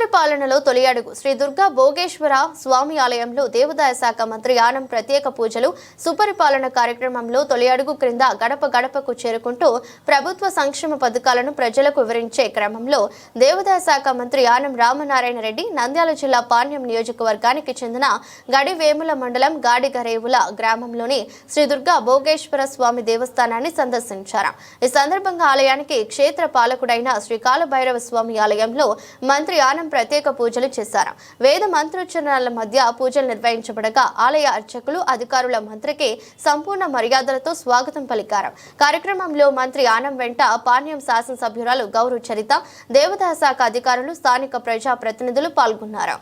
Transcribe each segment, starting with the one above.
సుపరిపాలనలో తొలి అడుగు శ్రీ దుర్గా భోగేశ్వర స్వామి ఆలయంలో దేవాదాయ శాఖ మంత్రి ఆనం ప్రత్యేక పూజలు సుపరిపాలన కార్యక్రమంలో తొలి అడుగు క్రింద గడప గడపకు చేరుకుంటూ ప్రభుత్వ సంక్షేమ పథకాలను ప్రజలకు వివరించే క్రమంలో దేవాదాయ శాఖ మంత్రి ఆనం రామనారాయణ రెడ్డి నంద్యాల జిల్లా పాణ్యం నియోజకవర్గానికి చెందిన గడివేముల మండలం గాడిగరేవుల గ్రామంలోని శ్రీ దుర్గా భోగేశ్వర స్వామి దేవస్థానాన్ని సందర్శించారు। ఈ సందర్భంగా ఆలయానికి క్షేత్ర పాలకుడైన శ్రీ కాలభైరవ స్వామి ఆలయంలో మంత్రి ఆనం ప్రత్యేక పూజలు చేశారు। వేద మంత్రోచ్చరణల మధ్య పూజలు నిర్వహించబడగా ఆలయ అర్చకులు అధికారుల మంత్రికి సంపూర్ణ మర్యాదలతో స్వాగతం పలికారు। కార్యక్రమంలో మంత్రి ఆనం వెంట పాణ్యం శాసనసభ్యురాలు గౌరవ చరిత, దేవాదాయ శాఖ అధికారులు, స్థానిక ప్రజా ప్రతినిధులు పాల్గొన్నారు।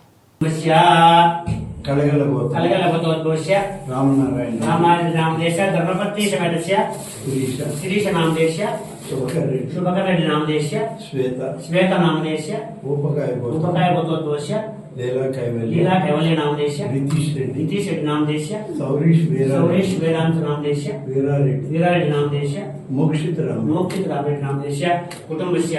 शुभकरेड्डी नामदेश्य श्वेता नामदेश्य उपकाय गोत्रोद्भवस्य लीला कैवल्य नामदेश्य नीतीश रेड्डी नामदेश्य सौरीश वेदांत नामदेश्य वीरारेड्डी नामदेश्य मोक्षित रामरेड्डी नामदेश्य कुटुंबस्य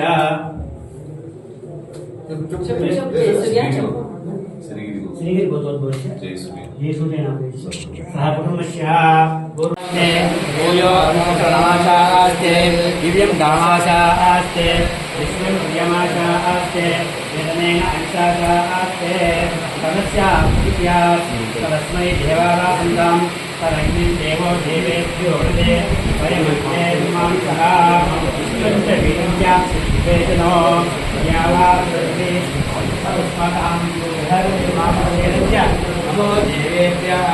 श्रीगिरि गोत्रोद्भवस्य जयसूर्य नामदेश्य सह कुटुंबस्य नमाशास्ते दिव्यं दामाशास्ते विश्वं प्रियमाशास्ते वेदनेन अंशाशास्ते तदस्य तस्मै देवाराधन्तां परहिं देवो देवेभ्यो हृदे परिमन्ये विमांसः विश्वं च वीरं च वेदनो यावार्थे तस्मादां धर्ममापदेन च नमो देवेभ्यः।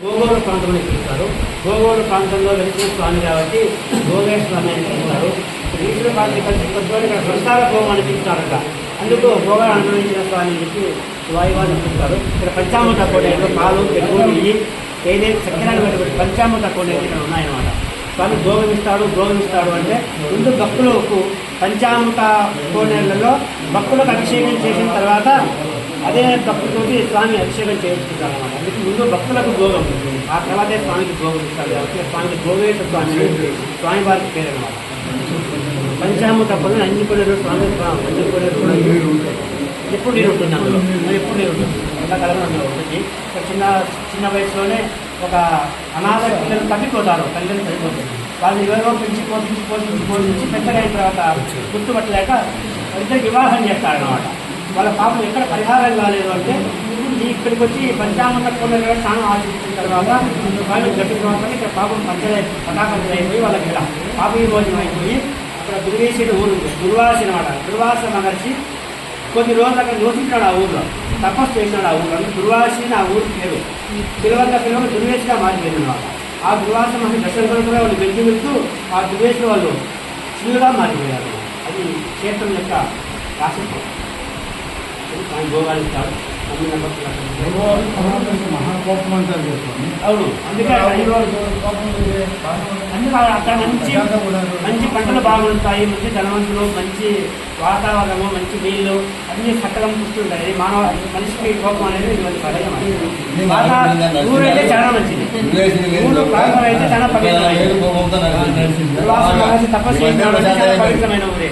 గోగోలు ప్రాంతంలో చూస్తారు। గోగోలు ప్రాంతంలో వెలిసిన స్వామి కాబట్టి భోగేశ్వరం అని పిలుస్తారు। ఈశ్వర పార్టీ కలిసి కొద్దిగా ఇక్కడ సంస్థాన భోగం అని పిలుస్తారట, అందుకు భోగాలు అనుభవించిన స్వామి అని చెప్పి వాయువాన్ని పిలుస్తారు। ఇక్కడ పంచామృత కోడేళ్ళు పాలు, పెరుగు, నెయ్యి, తేనె, చక్కెరలు పెట్టుబడి పంచామృత కోడేళ్ళు ఇక్కడ ఉన్నాయన్నమాట। స్వామి భోగమిస్తాడు అంటే ముందు భక్తులకు పంచామృత కోడేళ్లలో భక్తులకు అభిషేకం చేసిన తర్వాత అదే భక్తులతోటి స్వామి అభిషేకం చేయించుకుంటారు అన్నమాట। అందుకే ముందు భక్తులకు భోగం, ఆ తర్వాతే స్వామికి భోగం ఇస్తారు కాబట్టి స్వామికి భోగేశ్వర స్వామి స్వామి వారికి పేరు అన్నమాట। పంచామృత పనులు అన్ని కొనేరు స్వామి అన్ని కొనేరు ఎప్పుడు నీరు ఉంటుంది, అందులో ఎప్పుడు నీరు ఉంటుంది, ఎండాకాలంలో ఉంటుంది। చిన్న వయసులోనే ఒక అనాథ పిల్లలు తప్పిపోతారు, తల్లిదండ్రులు చనిపోతుంది, వాళ్ళు ఎవరో పెంచి పోషించి పెద్దగా అయిన తర్వాత గుర్తుపట్టలేక ఇద్దరికి వివాహం చేస్తారన్నమాట। వాళ్ళ పాపం ఎక్కడ పరిహారం కాలేదు అంటే ఇక్కడికి వచ్చి పంచామృత కొండలు స్నానం ఆచరించిన తర్వాత వాళ్ళు గట్టిన తర్వాత ఇక్కడ పాపం పటాకంజలైపోయి వాళ్ళకి ఇలా పాపీ భోజనం అయిపోయి అక్కడ దుర్వేశుడు ఊరు దుర్వాస అనమాట। దుర్వాస మహర్షి కొన్ని రోజులు అక్కడ నివసించాడు, ఆ ఊళ్ళో తపస్సు చేసినాడు, ఆ ఊళ్ళో దుర్వాసి ఆ ఊరికి పేరు పిలవంగా దుర్వేశిగా మారిపోయింది అనమాట। ఆ దుర్వాస మహర్షి దర్శనం కూడా వాళ్ళు వెళ్తూ ఆ దుర్వేశుడు వాళ్ళు శివుగా మారిపోయారు। అది క్షేత్రం యొక్క రాష్ట్రం భోగాలు ఇస్తాడు మహాకోపం అంటారు। అవును, అందుకే అక్కడ మంచి పంటలు బాగుంటాయి, మంచి ధనవంతులు, మంచి వాతావరణము, మంచి నీళ్లు అన్ని సకలం పుస్తుంటాయి। మనిషికి కోపం అనేది ఊరైతే చాలా మంచిది, ఊరు ప్రాంతం అయితే చాలా పవిత్రమైనది, తపస్సు పవిత్రమైన ఊరే।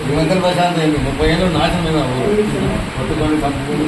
30 ఏళ్ళు నాశనమైన పట్టుకొని పంపుకొని